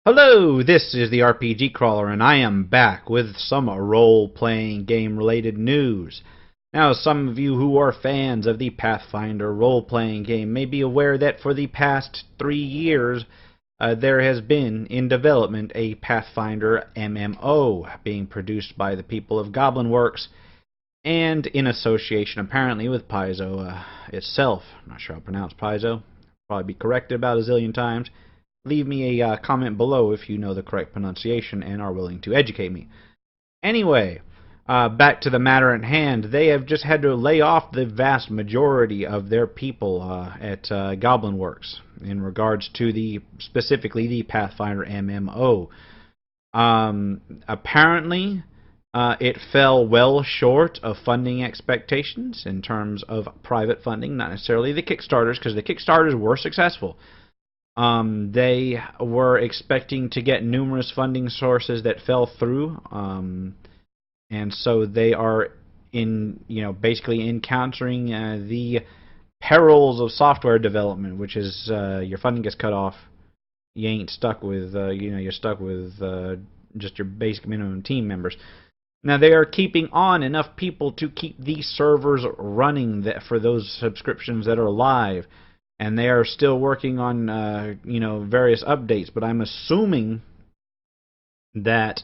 Hello, this is the RPG Crawler, and I am back with some role-playing game-related news. Now, some of you who are fans of the Pathfinder role-playing game may be aware that for the past 3 years, there has been in development a Pathfinder MMO being produced by the people of Goblin Works and in association apparently with Paizo itself. I'm not sure how to pronounce Paizo. Probably be corrected about a zillion times. Leave me a comment below if you know the correct pronunciation and are willing to educate me. Anyway, back to the matter at hand. They have just had to lay off the vast majority of their people at Goblin Works in regards to specifically the Pathfinder MMO. Apparently, it fell well short of funding expectations in terms of private funding, not necessarily the Kickstarters, because the Kickstarters were successful. They were expecting to get numerous funding sources that fell through, and so they are basically encountering the perils of software development, which is your funding gets cut off. You ain't stuck with you're stuck with just your basic minimum team members. Now they are keeping on enough people to keep these servers running for those subscriptions that are live. And they are still working on, various updates. But I'm assuming that,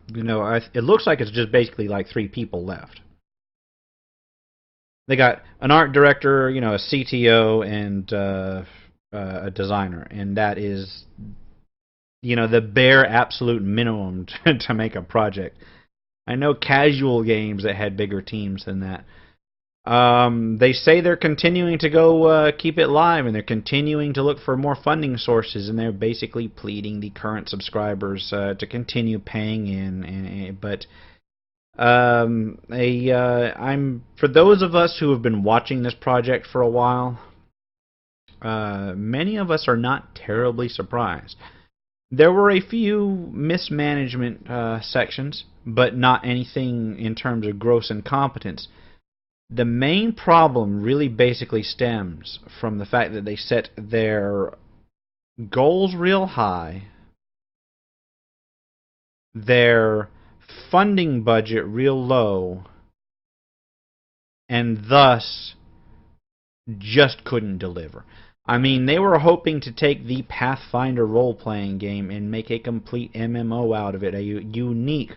it looks like it's just basically like 3 people left. They got an art director, a CTO, and a designer. And that is, the bare absolute minimum to make a project. I know casual games that had bigger teams than that. They say they're continuing to go keep it live, and they're continuing to look for more funding sources, and they're basically pleading the current subscribers to continue paying in. But I'm for those of us who have been watching this project for a while, many of us are not terribly surprised. There were a few mismanagement sections, but not anything in terms of gross incompetence. The main problem really basically stems from the fact that they set their goals real high, their funding budget real low, and thus just couldn't deliver. I mean, they were hoping to take the Pathfinder role-playing game and make a complete MMO out of it, a unique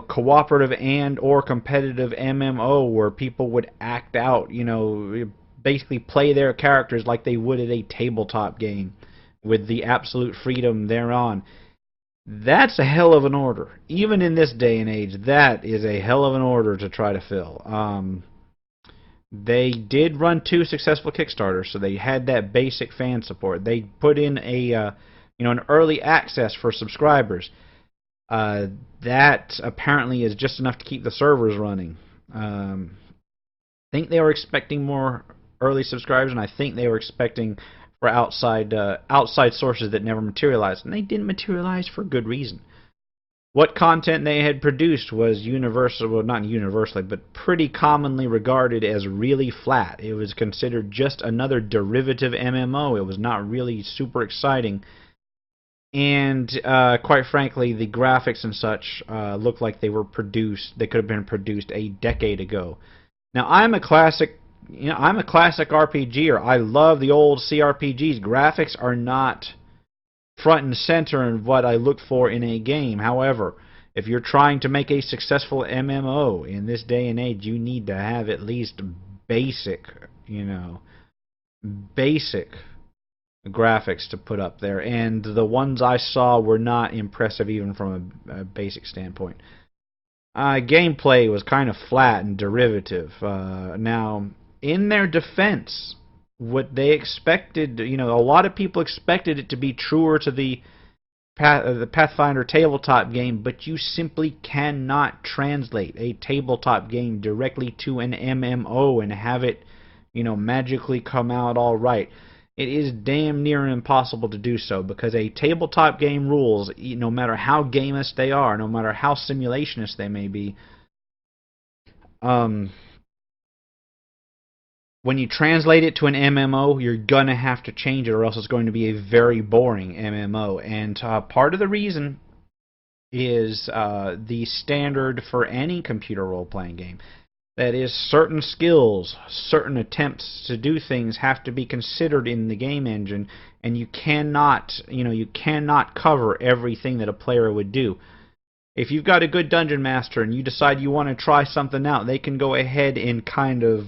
cooperative and or competitive MMO where people would act out, basically play their characters like they would at a tabletop game with the absolute freedom thereon. That's a hell of an order. Even in this day and age, that is a hell of an order to try to fill. They did run 2 successful Kickstarters, so they had that basic fan support. They put in an early access for subscribers. That apparently is just enough to keep the servers running. I think they were expecting more early subscribers, and I think they were expecting for outside sources that never materialized, and they didn't materialize for good reason. What content they had produced was not universally, but pretty commonly regarded as really flat. It was considered just another derivative MMO. It was not really super exciting. And quite frankly, the graphics and such looked like they could have been produced a decade ago. Now, I'm a classic RPGer. I love the old CRPGs. Graphics are not front and center in what I look for in a game. However, if you're trying to make a successful MMO in this day and age, you need to have at least basic graphics to put up there, and the ones I saw were not impressive even from a basic standpoint. Gameplay was kind of flat and derivative. Now, in their defense, what they expected, a lot of people expected it to be truer to the Pathfinder tabletop game, but you simply cannot translate a tabletop game directly to an MMO and have it, magically come out all right. It is damn near impossible to do so, because a tabletop game rules, no matter how gamist they are, no matter how simulationist they may be, when you translate it to an MMO, you're gonna have to change it, or else it's going to be a very boring MMO. And part of the reason is the standard for any computer role-playing game. That is, certain skills, certain attempts to do things have to be considered in the game engine, and you cannot cover everything that a player would do. If you've got a good dungeon master and you decide you want to try something out, they can go ahead and kind of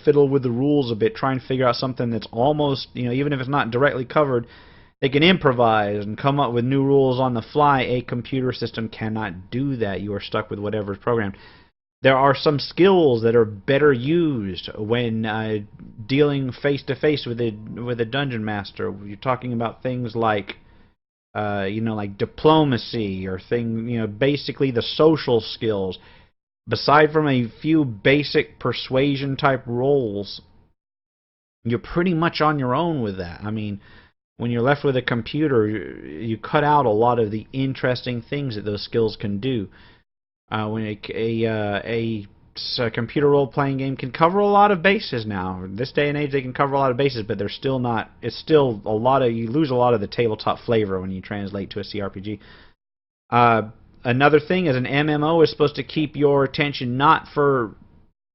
fiddle with the rules a bit, try and figure out something that's almost, even if it's not directly covered, they can improvise and come up with new rules on the fly. A computer system cannot do that. You are stuck with whatever is programmed. There are some skills that are better used when dealing face-to-face with a dungeon master. You're talking about things like, like diplomacy, or basically the social skills. Beside from a few basic persuasion type roles, you're pretty much on your own with that. I mean, when you're left with a computer, you cut out a lot of the interesting things that those skills can do. When a computer role-playing game can cover a lot of bases now. In this day and age, they can cover a lot of bases, but they're still not. It's still a lot of. You lose a lot of the tabletop flavor when you translate to a CRPG. Another thing is, an MMO is supposed to keep your attention not for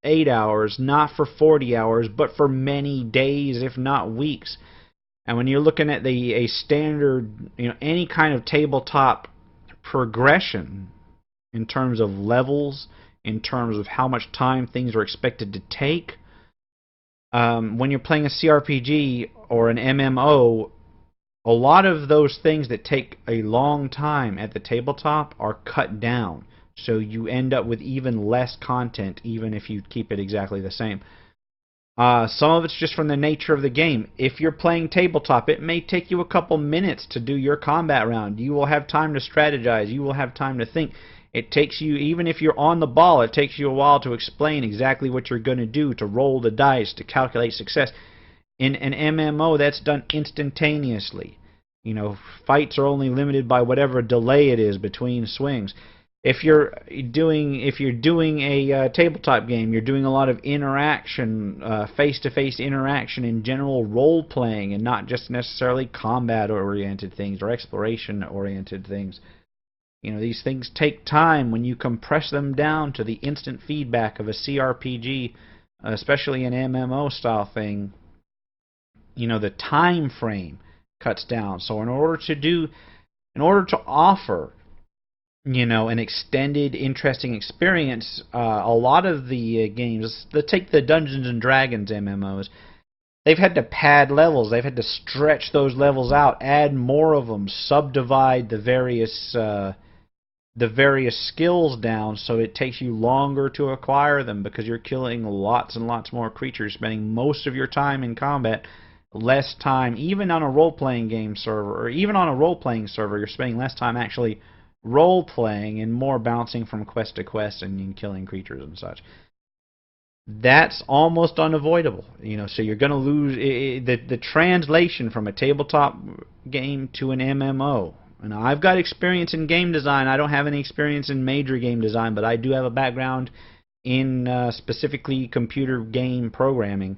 8 hours, not for 40 hours, but for many days, if not weeks. And when you're looking at a standard, any kind of tabletop progression, in terms of levels, in terms of how much time things are expected to take. When you're playing a CRPG or an MMO, a lot of those things that take a long time at the tabletop are cut down. So you end up with even less content, even if you keep it exactly the same. Some of it's just from the nature of the game. If you're playing tabletop, it may take you a couple minutes to do your combat round. You will have time to strategize. You will have time to think. It takes you, even if you're on the ball, it takes you a while to explain exactly what you're going to do, to roll the dice, to calculate success. In an MMO, that's done instantaneously. Fights are only limited by whatever delay it is between swings. If you're doing a tabletop game, you're doing a lot of interaction, face-to-face interaction, and general role-playing, and not just necessarily combat-oriented things or exploration-oriented things. These things take time. When you compress them down to the instant feedback of a CRPG, especially an MMO style thing, the time frame cuts down. So in order to offer, an extended, interesting experience, a lot of the games, take the Dungeons and Dragons MMOs, they've had to pad levels. They've had to stretch those levels out, add more of them, subdivide the various skills down, so it takes you longer to acquire them because you're killing lots and lots more creatures, spending most of your time in combat, less time, even on a role-playing game server, or even on a role-playing server, you're spending less time actually role-playing and more bouncing from quest to quest and killing creatures and such. That's almost unavoidable, so you're going to lose the translation from a tabletop game to an MMO. And I've got experience in game design. I don't have any experience in major game design, but I do have a background in specifically computer game programming.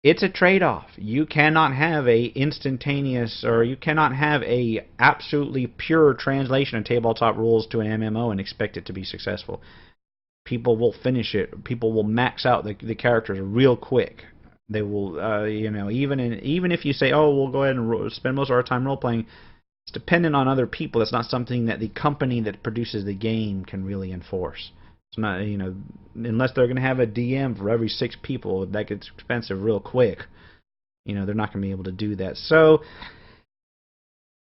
It's a trade-off. You cannot have a instantaneous, or you cannot have a absolutely pure translation of tabletop rules to an MMO and expect it to be successful. People will finish it. People will max out the characters real quick. They will, even if you say, oh, we'll go ahead and spend most of our time role-playing, it's dependent on other people. It's not something that the company that produces the game can really enforce. It's not, unless they're going to have a DM for every 6 people, that gets expensive real quick. They're not going to be able to do that. So,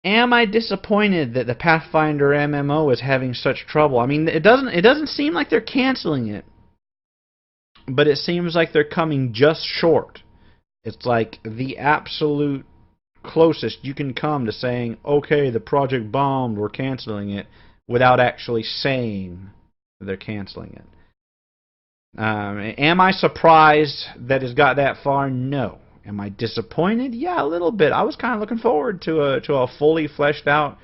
am I disappointed that the Pathfinder MMO is having such trouble? I mean, it doesn't seem like they're canceling it, but it seems like they're coming just short. It's like the absolute closest you can come to saying, okay, the project bombed, we're canceling it, without actually saying they're canceling it. Am I surprised that it's got that far? No. Am I disappointed? Yeah, a little bit. I was kind of looking forward to a fully fleshed out,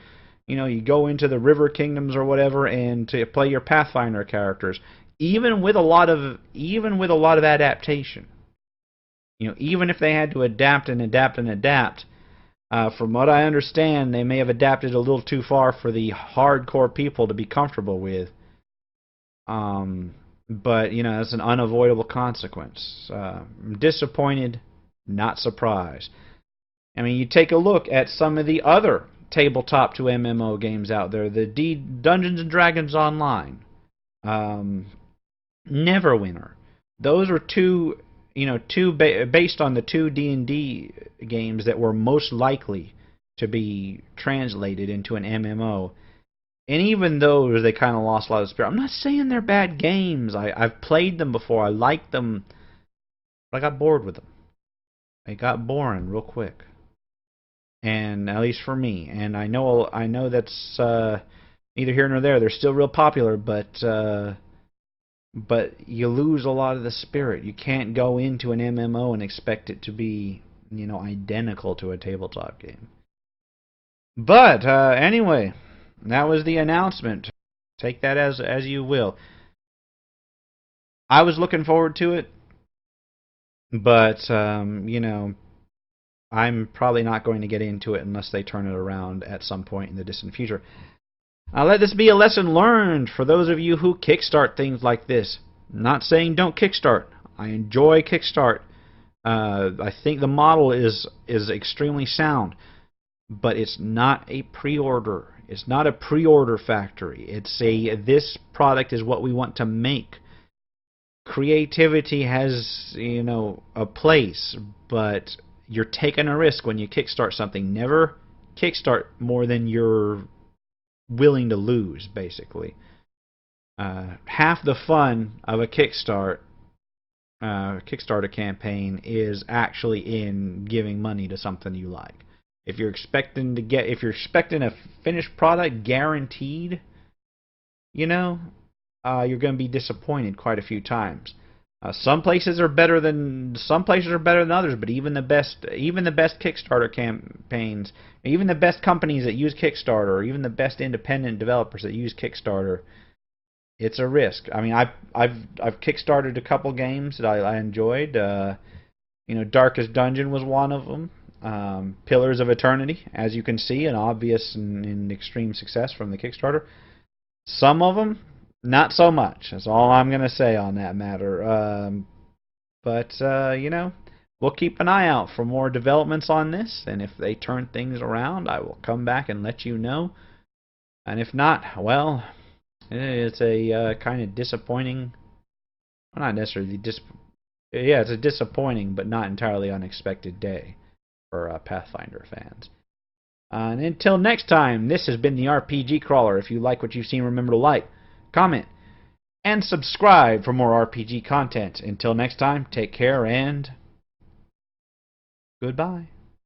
you go into the River Kingdoms or whatever and to play your Pathfinder characters. even with a lot of adaptation. Even if they had to adapt and adapt and adapt, from what I understand, they may have adapted a little too far for the hardcore people to be comfortable with. But it's an unavoidable consequence. I'm disappointed, not surprised. I mean, you take a look at some of the other tabletop to MMO games out there, the Dungeons and Dragons Online, Neverwinter. Those are based on the two D&D games that were most likely to be translated into an MMO. And even those, they kind of lost a lot of spirit. I'm not saying they're bad games. I've played them before. I liked them, but I got bored with them. They got boring real quick. And at least for me. And I know that's neither here nor there. They're still real popular, but you lose a lot of the spirit. You can't go into an MMO and expect it to be, identical to a tabletop game. But anyway, that was the announcement. Take that as you will. I was looking forward to it, but I'm probably not going to get into it unless they turn it around at some point in the distant future. Let this be a lesson learned for those of you who kickstart things like this. I'm not saying don't kickstart. I enjoy kickstart. I think the model is extremely sound, but it's not a pre-order. It's not a pre-order factory. It's this product is what we want to make. Creativity has a place, but you're taking a risk when you kickstart something. Never kickstart more than you're willing to lose, basically. Half the fun of a Kickstarter campaign is actually in giving money to something you like. If you're expecting a finished product guaranteed, you're going to be disappointed quite a few times. Some places are better than others, but even the best Kickstarter campaigns, even the best companies that use Kickstarter, or even the best independent developers that use Kickstarter, it's a risk. I mean, I've kickstarted a couple games that I enjoyed. Darkest Dungeon was one of them. Pillars of Eternity, as you can see, an obvious and extreme success from the Kickstarter. Some of them, not so much. That's all I'm going to say on that matter. But we'll keep an eye out for more developments on this, and if they turn things around, I will come back and let you know. And if not, well, it's a kind of disappointing, well, not necessarily it's a disappointing but not entirely unexpected day for Pathfinder fans. And until next time, this has been the RPG Crawler. If you like what you've seen, remember to like, comment, and subscribe for more RPG content. Until next time, take care and goodbye.